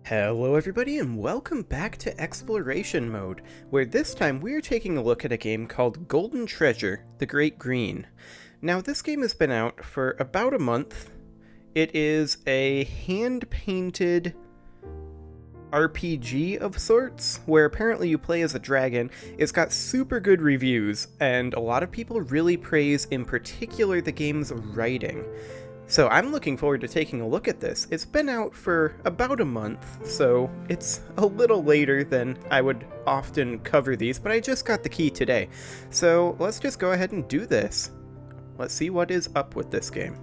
Hello everybody and welcome back to Exploration Mode, where this time we are taking a look at a game called Golden Treasure: The Great Green. Now this game has been out for about a month. It is a hand-painted RPG of sorts, where apparently you play as a dragon. It's got super good reviews, and a lot of people really praise in particular the game's writing. So I'm looking forward to taking a look at this. It's been out for about a month, so it's a little later than I would often cover these, but I just got the key today. So let's just go ahead and do this. Let's see what is up with this game.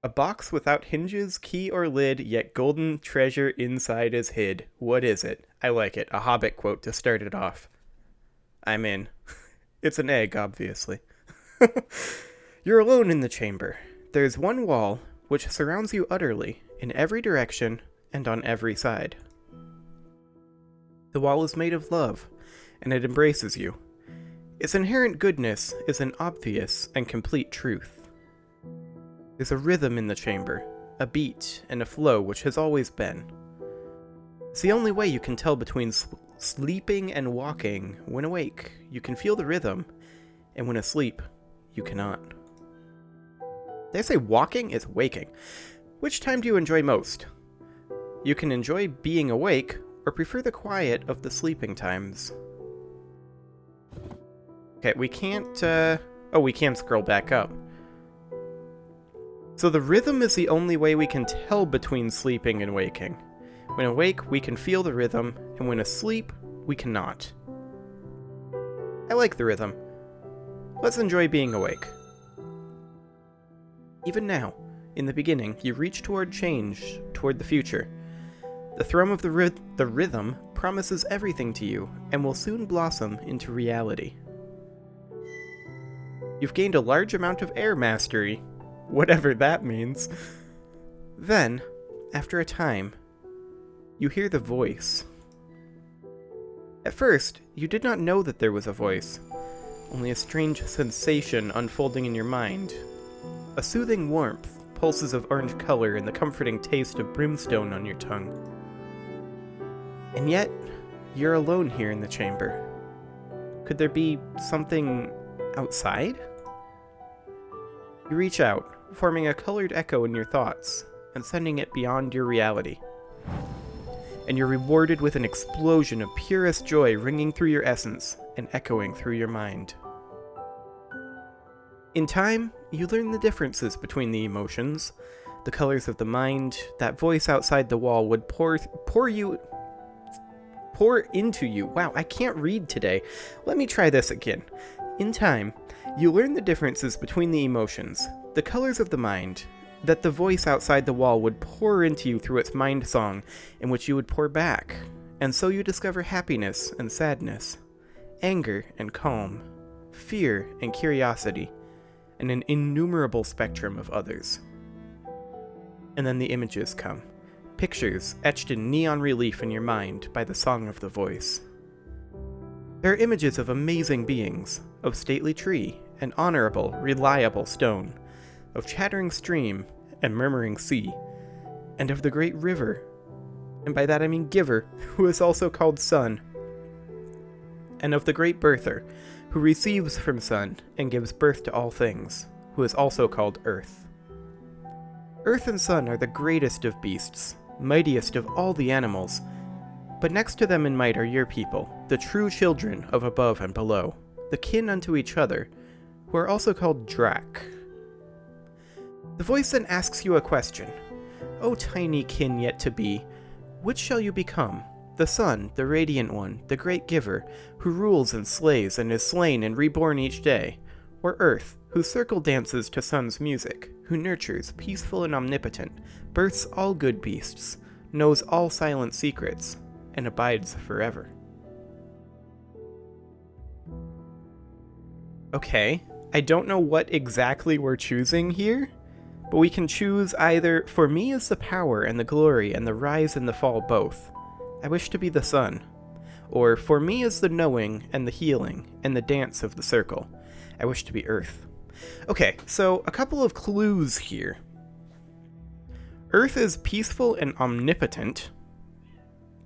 A box without hinges, key, or lid, yet golden treasure inside is hid. What is it? I like it. A Hobbit quote to start it off. I'm in. It's an egg, obviously. You're alone in the chamber. There's one wall which surrounds you utterly, in every direction and on every side. The wall is made of love, and it embraces you. Its inherent goodness is an obvious and complete truth. There's a rhythm in the chamber, a beat and a flow which has always been. It's the only way you can tell between sleeping and walking. When awake, you can feel the rhythm, and when asleep, you cannot. They say walking is waking. Which time do you enjoy most? You can enjoy being awake, or prefer the quiet of the sleeping times. Okay, we can't, we can scroll back up. So the rhythm is the only way we can tell between sleeping and waking. When awake, we can feel the rhythm, and when asleep, we cannot. I like the rhythm. Let's enjoy being awake. Even now, in the beginning, you reach toward change, toward the future. The thrum of the rhythm promises everything to you, and will soon blossom into reality. You've gained a large amount of air mastery, whatever that means. Then, after a time, you hear the voice. At first, you did not know that there was a voice, only a strange sensation unfolding in your mind. A soothing warmth, pulses of orange color, and the comforting taste of brimstone on your tongue. And yet, you're alone here in the chamber. Could there be something outside? You reach out, forming a colored echo in your thoughts, and sending it beyond your reality. And you're rewarded with an explosion of purest joy ringing through your essence and echoing through your mind. In time, you learn the differences between the emotions, the colors of the mind. That voice outside the wall would pour into you. Wow, I can't read today. Let me try this again. In time, you learn the differences between the emotions, the colors of the mind, that the voice outside the wall would pour into you through its mind song, in which you would pour back, and so you discover happiness and sadness, anger and calm, fear and curiosity, and an innumerable spectrum of others. And then the images come, pictures etched in neon relief in your mind by the song of the voice. There are images of amazing beings, of stately tree and honorable, reliable stone, of chattering stream and murmuring sea, and of the great river, and by that I mean giver, who is also called sun, and of the great birther, who receives from sun and gives birth to all things, who is also called earth. Earth and sun are the greatest of beasts, mightiest of all the animals, but next to them in might are your people, the true children of above and below, the kin unto each other, who are also called Drac. The voice then asks you a question. O tiny kin yet to be, which shall you become? The sun, the radiant one, the great giver, who rules and slays and is slain and reborn each day, or earth, who circle dances to sun's music, who nurtures, peaceful and omnipotent, births all good beasts, knows all silent secrets, and abides forever. Okay, I don't know what exactly we're choosing here, but we can choose either, for me is the power and the glory and the rise and the fall both. I wish to be the sun. Or, for me is the knowing and the healing and the dance of the circle. I wish to be earth. Okay, so a couple of clues here. Earth is peaceful and omnipotent,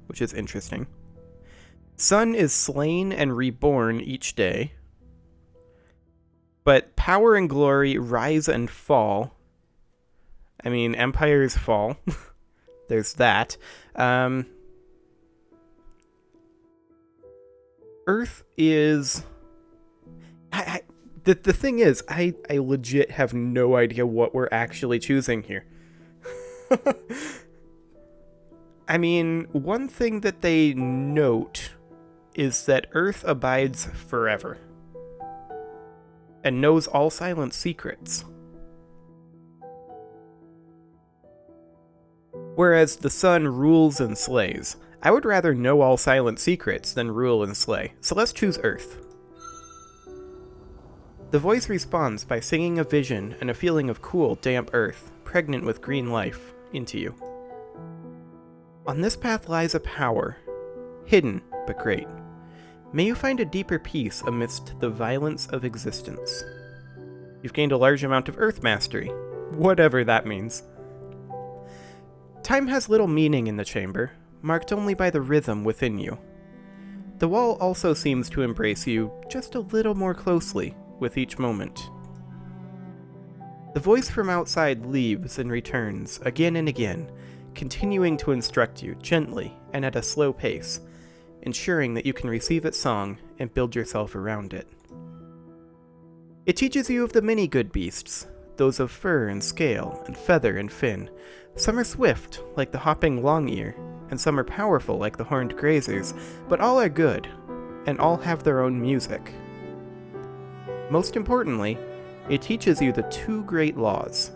which is interesting. Sun is slain and reborn each day. But power and glory rise and fall. I mean, empires fall. There's that. Earth is... The thing is, I legit have no idea what we're actually choosing here. I mean, one thing that they note is that Earth abides forever and knows all silent secrets. Whereas the sun rules and slays. I would rather know all silent secrets than rule and slay, so let's choose Earth. The voice responds by singing a vision and a feeling of cool, damp earth, pregnant with green life, into you. On this path lies a power, hidden but great. May you find a deeper peace amidst the violence of existence. You've gained a large amount of Earth mastery, whatever that means. Time has little meaning in the chamber, marked only by the rhythm within you. The wall also seems to embrace you just a little more closely with each moment. The voice from outside leaves and returns again and again, continuing to instruct you gently and at a slow pace, ensuring that you can receive its song and build yourself around it. It teaches you of the many good beasts, those of fur and scale and feather and fin. Some are swift, like the hopping long-ear, and some are powerful like the horned grazers, but all are good, and all have their own music. Most importantly, it teaches you the two great laws.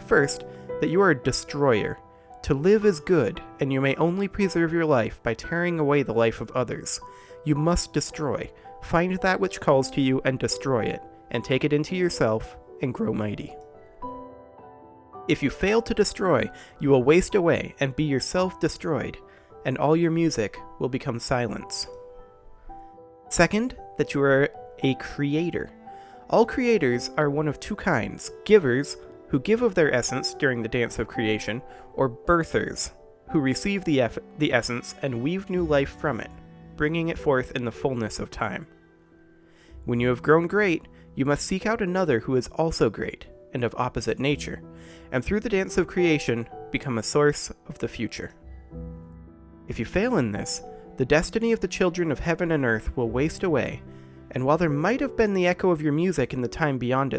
First, that you are a destroyer. To live is good, and you may only preserve your life by tearing away the life of others. You must destroy. Find that which calls to you and destroy it, and take it into yourself and grow mighty. If you fail to destroy, you will waste away and be yourself destroyed, and all your music will become silence. Second, that you are a creator. All creators are one of two kinds: givers, who give of their essence during the dance of creation, or birthers, who receive the essence and weave new life from it, bringing it forth in the fullness of time. When you have grown great, you must seek out another who is also great, and of opposite nature, and through the dance of creation, become a source of the future. If you fail in this, the destiny of the children of heaven and earth will waste away, and while there might have been the echo of your music in the time beyond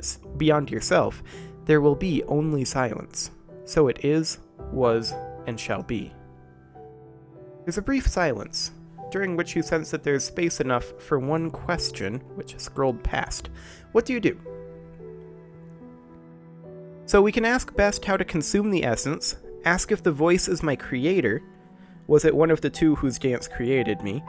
yourself, there will be only silence. So it is, was, and shall be. There's a brief silence, during which you sense that there's space enough for one question, which is scrolled past. What do you do? So we can ask best how to consume the essence, ask if the voice is my creator, was it one of the two whose dance created me?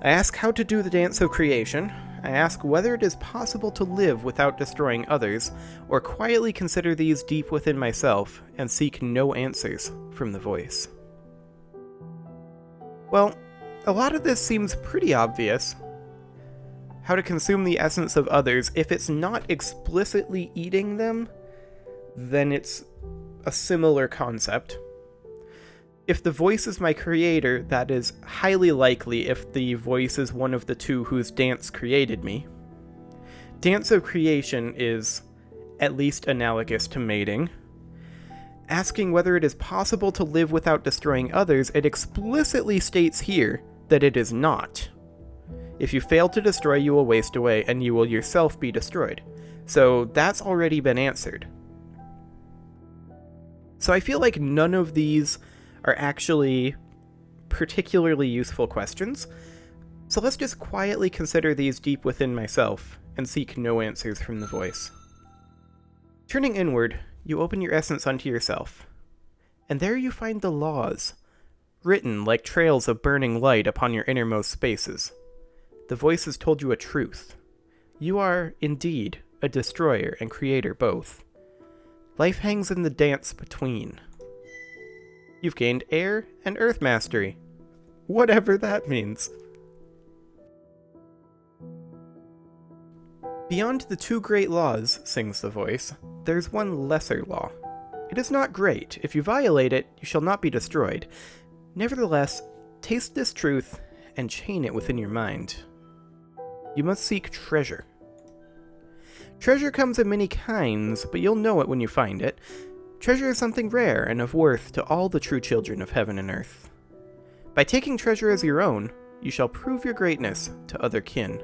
I ask how to do the dance of creation. I ask whether it is possible to live without destroying others, or quietly consider these deep within myself and seek no answers from the voice. Well, a lot of this seems pretty obvious. How to consume the essence of others. If it's not explicitly eating them, then it's a similar concept. If the voice is my creator, that is highly likely if the voice is one of the two whose dance created me. Dance of creation is at least analogous to mating. Asking whether it is possible to live without destroying others, it explicitly states here that it is not. If you fail to destroy, you will waste away, and you will yourself be destroyed. So that's already been answered. So I feel like none of these are actually particularly useful questions, so let's just quietly consider these deep within myself and seek no answers from the voice. Turning inward, you open your essence unto yourself, and there you find the laws, written like trails of burning light upon your innermost spaces. The voice has told you a truth. You are, indeed, a destroyer and creator both. Life hangs in the dance between. You've gained air and earth mastery, whatever that means. Beyond the two great laws, sings the voice, there's one lesser law. It is not great. If you violate it, you shall not be destroyed. Nevertheless, taste this truth and chain it within your mind. You must seek treasure. Treasure comes in many kinds, but you'll know it when you find it. Treasure is something rare and of worth to all the true children of heaven and earth. By taking treasure as your own, you shall prove your greatness to other kin.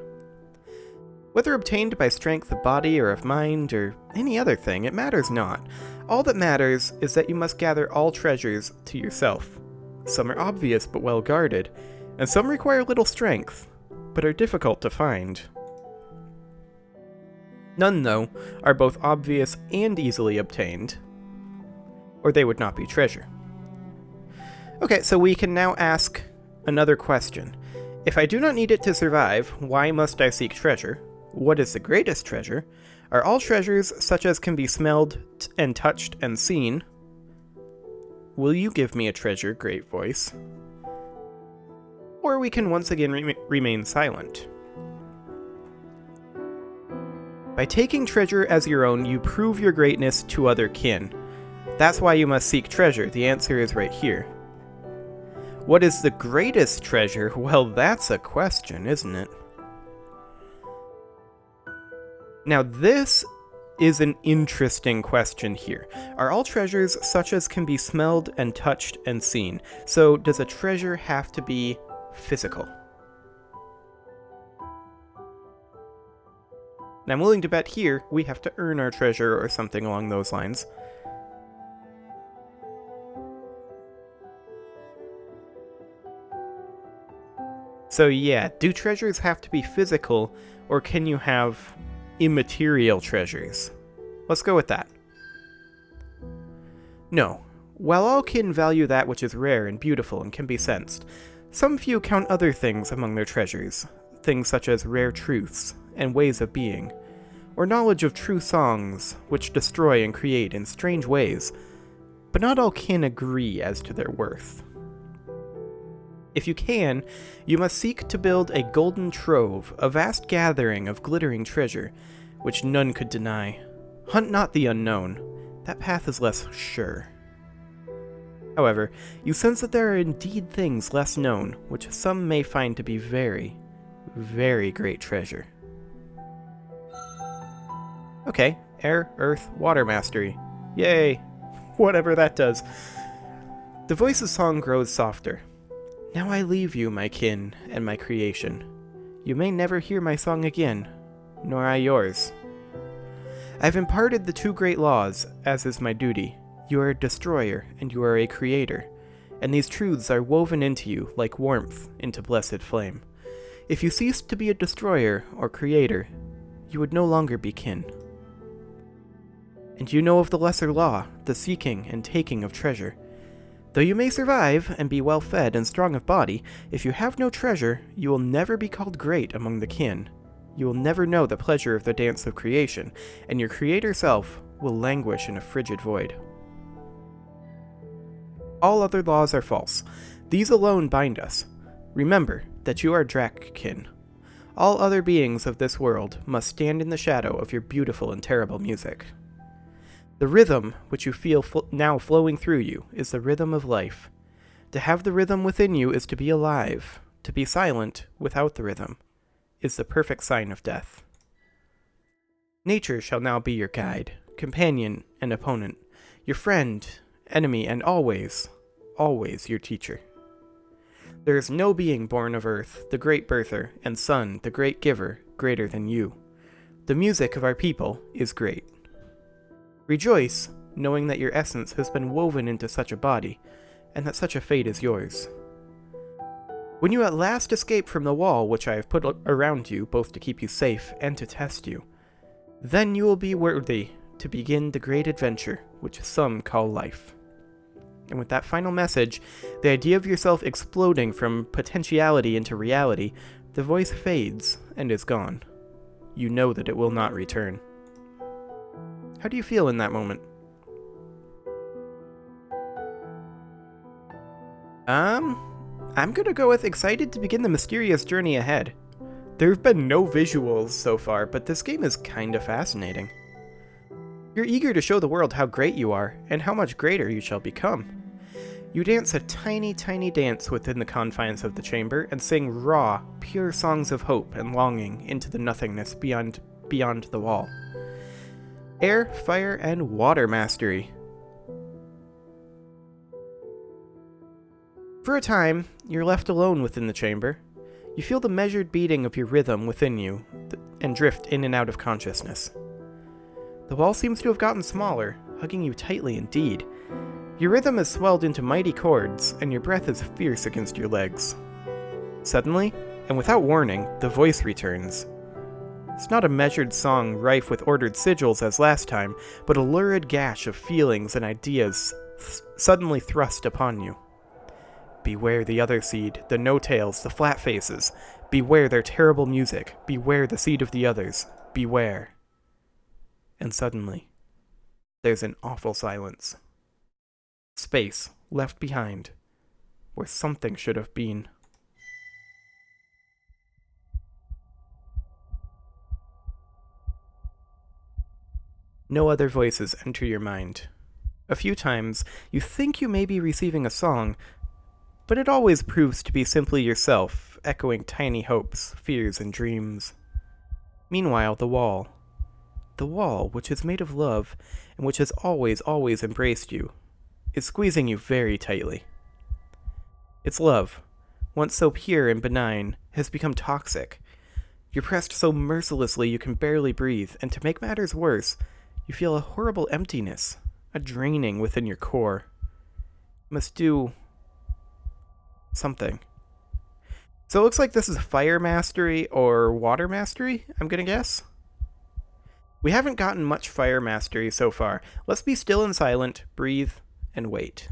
Whether obtained by strength of body or of mind or any other thing, it matters not. All that matters is that you must gather all treasures to yourself. Some are obvious but well guarded, and some require little strength, but are difficult to find. None, though, are both obvious and easily obtained, or they would not be treasure. Okay, so we can now ask another question. If I do not need it to survive, why must I seek treasure? What is the greatest treasure? Are all treasures such as can be smelled and touched and seen? Will you give me a treasure, great voice? Or we can once again remain silent. By taking treasure as your own, you prove your greatness to other kin. That's why you must seek treasure. The answer is right here. What is the greatest treasure? Well, that's a question, isn't it? Now, this is an interesting question here. Are all treasures such as can be smelled and touched and seen? So, does a treasure have to be physical? And I'm willing to bet here we have to earn our treasure or something along those lines. So yeah, do treasures have to be physical, or can you have immaterial treasures? Let's go with that. No. While all kin value that which is rare and beautiful and can be sensed, some few count other things among their treasures, things such as rare truths and ways of being, or knowledge of true songs which destroy and create in strange ways, but not all kin agree as to their worth. If you can, you must seek to build a golden trove, a vast gathering of glittering treasure, which none could deny. Hunt not the unknown. That path is less sure. However, you sense that there are indeed things less known, which some may find to be very, very great treasure. Okay, air, earth, water mastery. Yay! Whatever that does. The voice's song grows softer. Now I leave you, my kin, and my creation. You may never hear my song again, nor I yours. I've imparted the two great laws, as is my duty. You are a destroyer, and you are a creator, and these truths are woven into you like warmth into blessed flame. If you ceased to be a destroyer or creator, you would no longer be kin. And you know of the lesser law, the seeking and taking of treasure. Though you may survive and be well fed and strong of body, if you have no treasure, you will never be called great among the kin. You will never know the pleasure of the dance of creation, and your creator self will languish in a frigid void. All other laws are false. These alone bind us. Remember that you are Drac kin. All other beings of this world must stand in the shadow of your beautiful and terrible music. The rhythm which you feel now flowing through you is the rhythm of life. To have the rhythm within you is to be alive. To be silent without the rhythm is the perfect sign of death. Nature shall now be your guide, companion, and opponent, your friend, enemy, and always, always your teacher. There is no being born of earth, the great birther, and sun, the great giver, greater than you. The music of our people is great. Rejoice, knowing that your essence has been woven into such a body, and that such a fate is yours. When you at last escape from the wall which I have put around you, both to keep you safe and to test you, then you will be worthy to begin the great adventure which some call life. And with that final message, the idea of yourself exploding from potentiality into reality, the voice fades and is gone. You know that it will not return. How do you feel in that moment? I'm gonna go with excited to begin the mysterious journey ahead. There have been no visuals so far, but this game is kinda fascinating. You're eager to show the world how great you are, and how much greater you shall become. You dance a tiny, tiny dance within the confines of the chamber, and sing raw, pure songs of hope and longing into the nothingness beyond the wall. Air, fire, and water mastery. For a time, you're left alone within the chamber. You feel the measured beating of your rhythm within you, and drift in and out of consciousness. The wall seems to have gotten smaller, hugging you tightly indeed. Your rhythm has swelled into mighty chords, and your breath is fierce against your legs. Suddenly, and without warning, the voice returns. It's not a measured song rife with ordered sigils as last time, but a lurid gash of feelings and ideas suddenly thrust upon you. Beware the other seed, the no-tails, the flat faces. Beware their terrible music. Beware the seed of the others. Beware. And suddenly, there's an awful silence. Space left behind, where something should have been. No other voices enter your mind. A few times, you think you may be receiving a song, but it always proves to be simply yourself, echoing tiny hopes, fears, and dreams. Meanwhile, the wall, which is made of love, and which has always embraced you, is squeezing you very tightly. Its love, once so pure and benign, has become toxic. You're pressed so mercilessly you can barely breathe, and to make matters worse, you feel a horrible emptiness, a draining within your core. You must do something. So it looks like this is fire mastery or water mastery, I'm gonna guess. We haven't gotten much fire mastery so far. Let's be still and silent, breathe, and wait.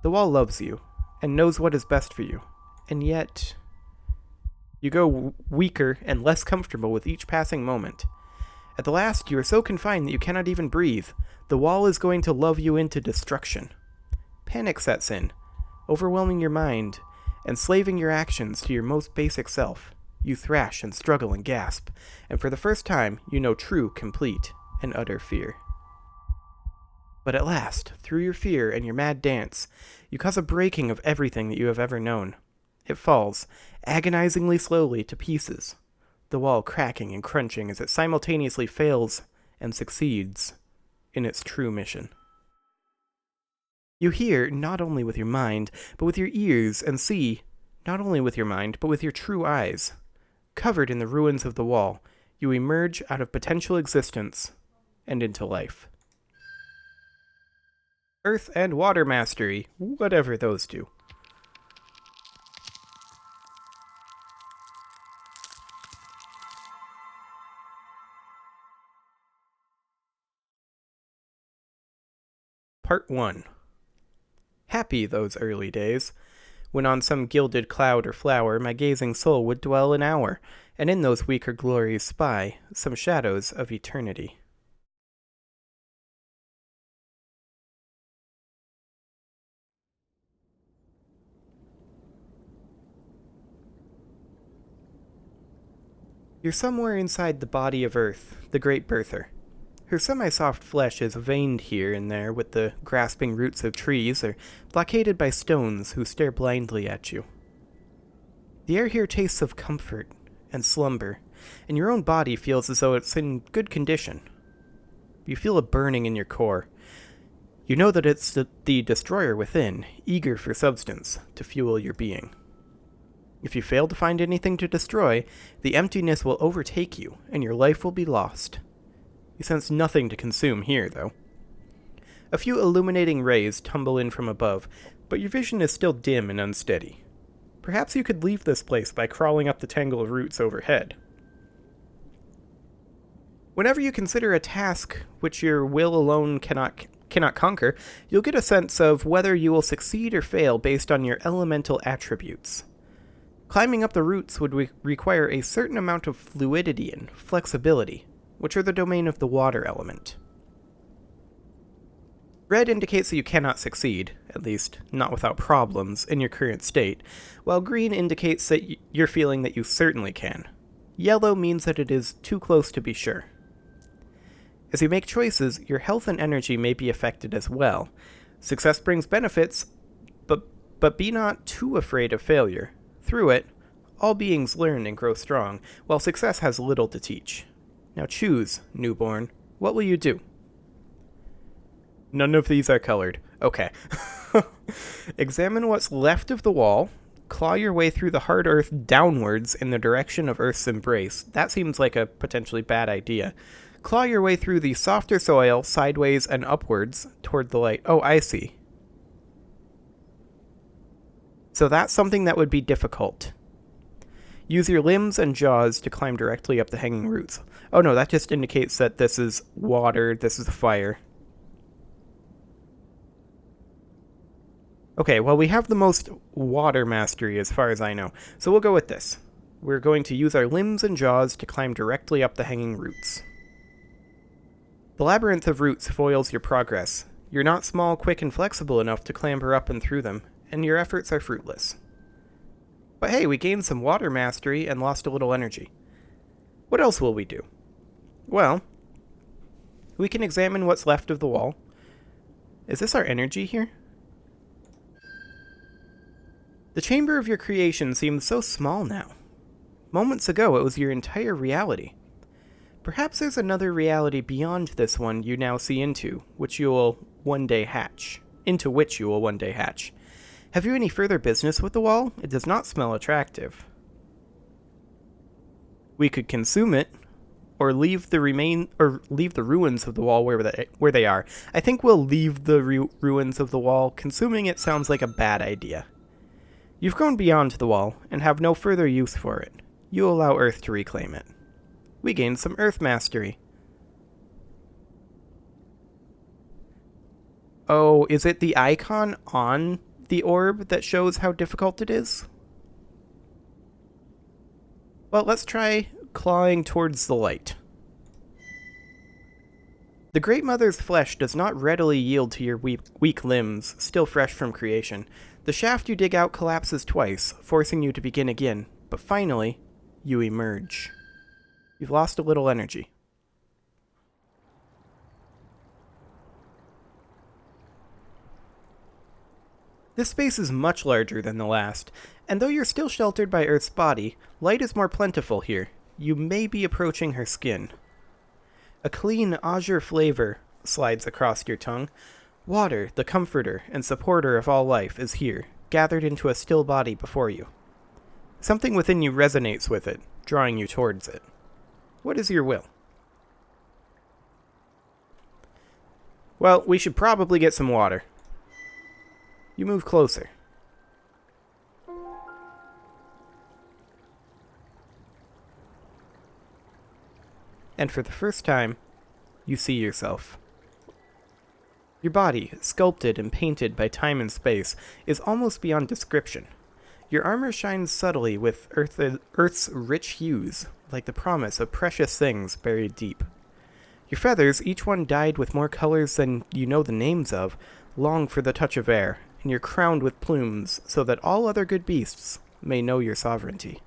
The wall loves you, and knows what is best for you, and yet you go weaker and less comfortable with each passing moment. At the last, you are so confined that you cannot even breathe. The wall is going to love you into destruction. Panic sets in, overwhelming your mind, enslaving your actions to your most basic self. You thrash and struggle and gasp, and for the first time, you know true, complete, and utter fear. But at last, through your fear and your mad dance, you cause a breaking of everything that you have ever known. It falls, agonizingly slowly, to pieces, the wall cracking and crunching as it simultaneously fails and succeeds in its true mission. You hear not only with your mind, but with your ears, and see, not only with your mind, but with your true eyes. Covered in the ruins of the wall, you emerge out of potential existence and into life. Earth and water mastery, whatever those do. Part 1. Happy those early days, when on some gilded cloud or flower my gazing soul would dwell an hour, and in those weaker glories spy some shadows of eternity. You're somewhere inside the body of Earth, the great birther. Her semi-soft flesh is veined here and there with the grasping roots of trees, or blockaded by stones who stare blindly at you. The air here tastes of comfort and slumber, and your own body feels as though it's in good condition. You feel a burning in your core. You know that it's the destroyer within, eager for substance to fuel your being. If you fail to find anything to destroy, the emptiness will overtake you, and your life will be lost. You sense nothing to consume here, though. A few illuminating rays tumble in from above, but your vision is still dim and unsteady. Perhaps you could leave this place by crawling up the tangle of roots overhead. Whenever you consider a task which your will alone cannot conquer, you'll get a sense of whether you will succeed or fail based on your elemental attributes. Climbing up the roots would require a certain amount of fluidity and flexibility, which are the domain of the water element. Red indicates that you cannot succeed, at least not without problems, in your current state, while green indicates that you're feeling that you certainly can. Yellow means that it is too close to be sure. As you make choices, your health and energy may be affected as well. Success brings benefits, but be not too afraid of failure. Through it, all beings learn and grow strong, while success has little to teach. Now choose, newborn. What will you do? None of these are colored. Okay. Examine what's left of the wall. Claw your way through the hard earth downwards in the direction of Earth's embrace. That seems like a potentially bad idea. Claw your way through the softer soil, sideways and upwards, toward the light. Oh, I see. So that's something that would be difficult. Use your limbs and jaws to climb directly up the hanging roots. Oh no, that just indicates that this is water, this is fire. Okay, well we have the most water mastery as far as I know, so we'll go with this. We're going to use our limbs and jaws to climb directly up the hanging roots. The labyrinth of roots foils your progress. You're not small, quick, and flexible enough to clamber up and through them, and your efforts are fruitless. But hey, we gained some water mastery and lost a little energy. What else will we do? Well, we can examine what's left of the wall. Is this our energy here? The chamber of your creation seems so small now. Moments ago, it was your entire reality. Perhaps there's another reality beyond this one you now see into, which you will one day hatch. Have you any further business with the wall? It does not smell attractive. We could consume it, or leave the ruins of the wall where they are. I think we'll leave the ruins of the wall. Consuming it sounds like a bad idea. You've grown beyond the wall, and have no further use for it. You allow Earth to reclaim it. We gained some Earth mastery. Oh, is it the icon on the orb that shows how difficult it is? Well, let's try clawing towards the light. The Great Mother's flesh does not readily yield to your weak limbs, still fresh from creation. The shaft you dig out collapses twice, forcing you to begin again, but finally, you emerge. You've lost a little energy. This space is much larger than the last, and though you're still sheltered by Earth's body, light is more plentiful here. You may be approaching her skin. A clean azure flavor slides across your tongue. Water, the comforter and supporter of all life, is here, gathered into a still body before you. Something within you resonates with it, drawing you towards it. What is your will? Well, we should probably get some water. You move closer. And for the first time, you see yourself. Your body, sculpted and painted by time and space, is almost beyond description. Your armor shines subtly with Earth's rich hues, like the promise of precious things buried deep. Your feathers, each one dyed with more colors than you know the names of, long for the touch of air, and you're crowned with plumes so that all other good beasts may know your sovereignty.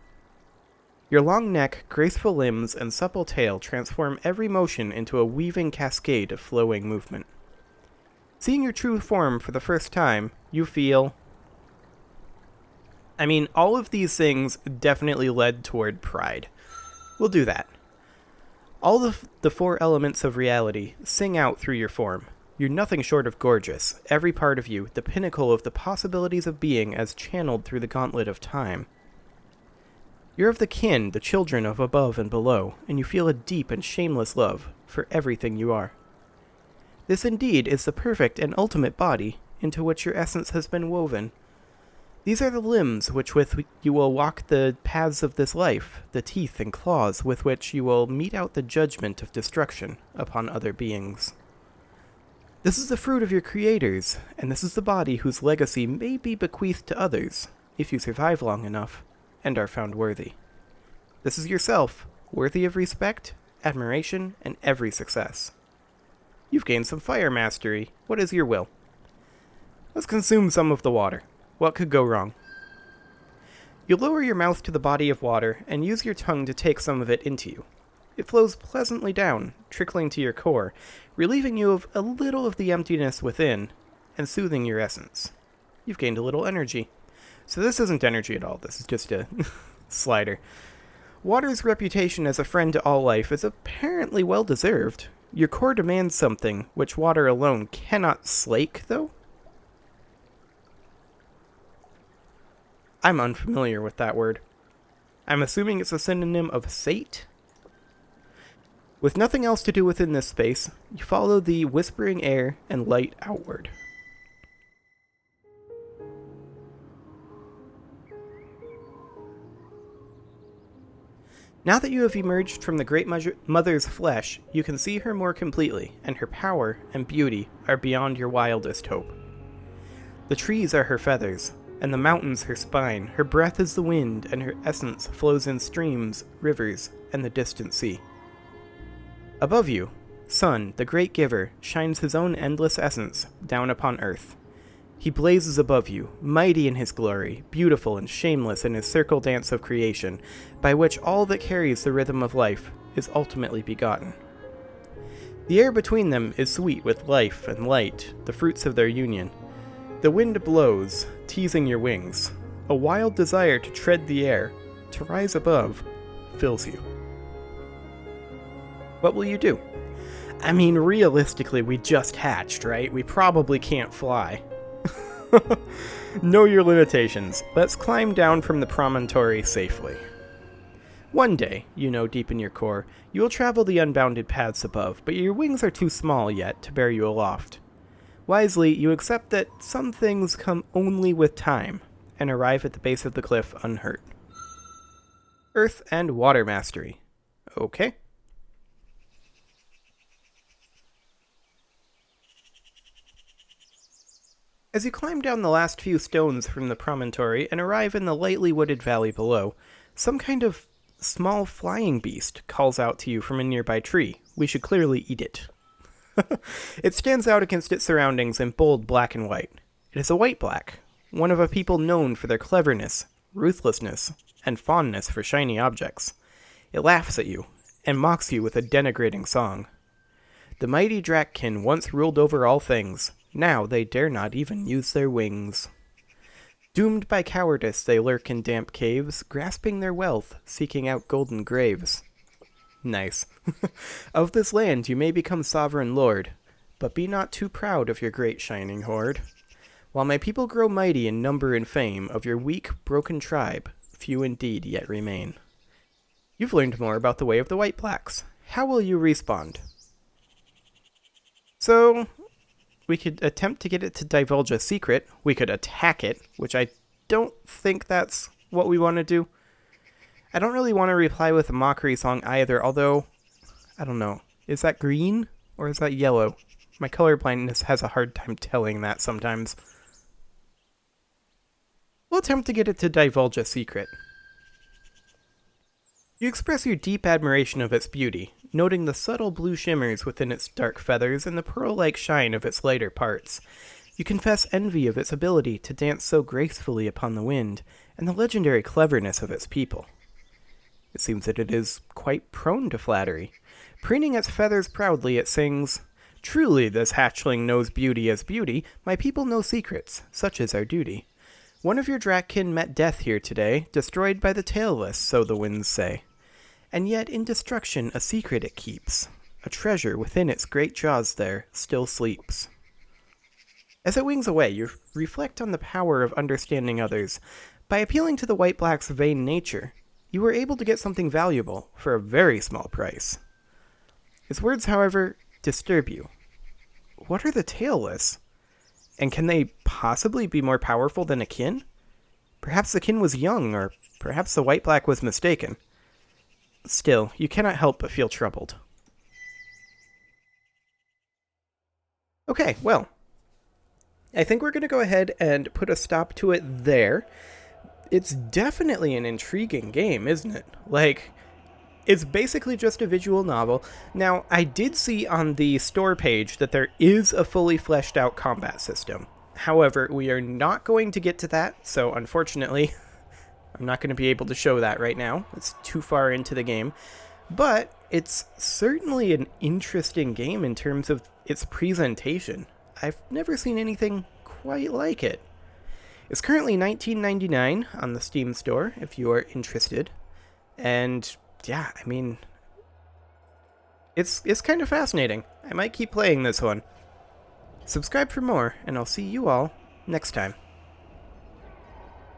Your long neck, graceful limbs, and supple tail transform every motion into a weaving cascade of flowing movement. Seeing your true form for the first time, you feel... all of these things definitely led toward pride. We'll do that. All of the four elements of reality sing out through your form. You're nothing short of gorgeous, every part of you, the pinnacle of the possibilities of being as channeled through the gauntlet of time. You're of the kin, the children of above and below, and you feel a deep and shameless love for everything you are. This indeed is the perfect and ultimate body into which your essence has been woven. These are the limbs with you will walk the paths of this life, the teeth and claws with which you will mete out the judgment of destruction upon other beings. This is the fruit of your creators, and this is the body whose legacy may be bequeathed to others, if you survive long enough, and are found worthy. This is yourself, worthy of respect, admiration, and every success. You've gained some fire mastery. What is your will? Let's consume some of the water. What could go wrong? You lower your mouth to the body of water, and use your tongue to take some of it into you. It flows pleasantly down, trickling to your core, relieving you of a little of the emptiness within, and soothing your essence. You've gained a little energy. So this isn't energy at all, this is just a slider. Water's reputation as a friend to all life is apparently well-deserved. Your core demands something, which water alone cannot slake, though? I'm unfamiliar with that word. I'm assuming it's a synonym of sate? With nothing else to do within this space, you follow the whispering air and light outward. Now that you have emerged from the Great Mother's flesh, you can see her more completely, and her power and beauty are beyond your wildest hope. The trees are her feathers, and the mountains her spine. Her breath is the wind, and her essence flows in streams, rivers, and the distant sea. Above you, Sun, the great giver, shines his own endless essence down upon earth. He blazes above you, mighty in his glory, beautiful and shameless in his circle dance of creation, by which all that carries the rhythm of life is ultimately begotten. The air between them is sweet with life and light, the fruits of their union. The wind blows, teasing your wings. A wild desire to tread the air, to rise above, fills you. What will you do? I mean, realistically, we just hatched, right? We probably can't fly. Know your limitations. Let's climb down from the promontory safely. One day, you know deep in your core, you will travel the unbounded paths above, but your wings are too small yet to bear you aloft. Wisely, you accept that some things come only with time, and arrive at the base of the cliff unhurt. Earth and water mastery. Okay. As you climb down the last few stones from the promontory and arrive in the lightly wooded valley below, some kind of small flying beast calls out to you from a nearby tree. We should clearly eat it. It stands out against its surroundings in bold black and white. It is a white-black, one of a people known for their cleverness, ruthlessness, and fondness for shiny objects. It laughs at you, and mocks you with a denigrating song. The mighty Drakkin once ruled over all things. Now they dare not even use their wings. Doomed by cowardice, they lurk in damp caves, grasping their wealth, seeking out golden graves. Nice. Of this land you may become sovereign lord, but be not too proud of your great shining hoard. While my people grow mighty in number and fame, of your weak, broken tribe, few indeed yet remain. You've learned more about the way of the White Blacks. How will you respond? So, we could attempt to get it to divulge a secret. We could attack it, which I don't think that's what we want to do. I don't really want to reply with a mockery song either, although, I don't know. Is that green or is that yellow? My colorblindness has a hard time telling that sometimes. We'll attempt to get it to divulge a secret. You express your deep admiration of its beauty, noting the subtle blue shimmers within its dark feathers and the pearl-like shine of its lighter parts. You confess envy of its ability to dance so gracefully upon the wind, and the legendary cleverness of its people. It seems that it is quite prone to flattery. Preening its feathers proudly, it sings, "Truly this hatchling knows beauty as beauty, my people know secrets, such is our duty. One of your Drakkin met death here today, destroyed by the tailless, so the winds say. And yet in destruction a secret it keeps. A treasure within its great jaws there still sleeps." As it wings away, you reflect on the power of understanding others. By appealing to the White Black's vain nature, you were able to get something valuable for a very small price. His words, however, disturb you. What are the tailless? And can they possibly be more powerful than a kin? Perhaps the kin was young, or perhaps the White Black was mistaken. Still, you cannot help but feel troubled. Okay, well, I think we're going to go ahead and put a stop to it there. It's definitely an intriguing game, isn't it? Like, it's basically just a visual novel. Now, I did see on the store page that there is a fully fleshed out combat system. However, we are not going to get to that, so unfortunately, I'm not going to be able to show that right now. It's too far into the game. But it's certainly an interesting game in terms of its presentation. I've never seen anything quite like it. It's currently $19.99 on the Steam store if you are interested. And yeah, I mean, it's kind of fascinating. I might keep playing this one. Subscribe for more, and I'll see you all next time.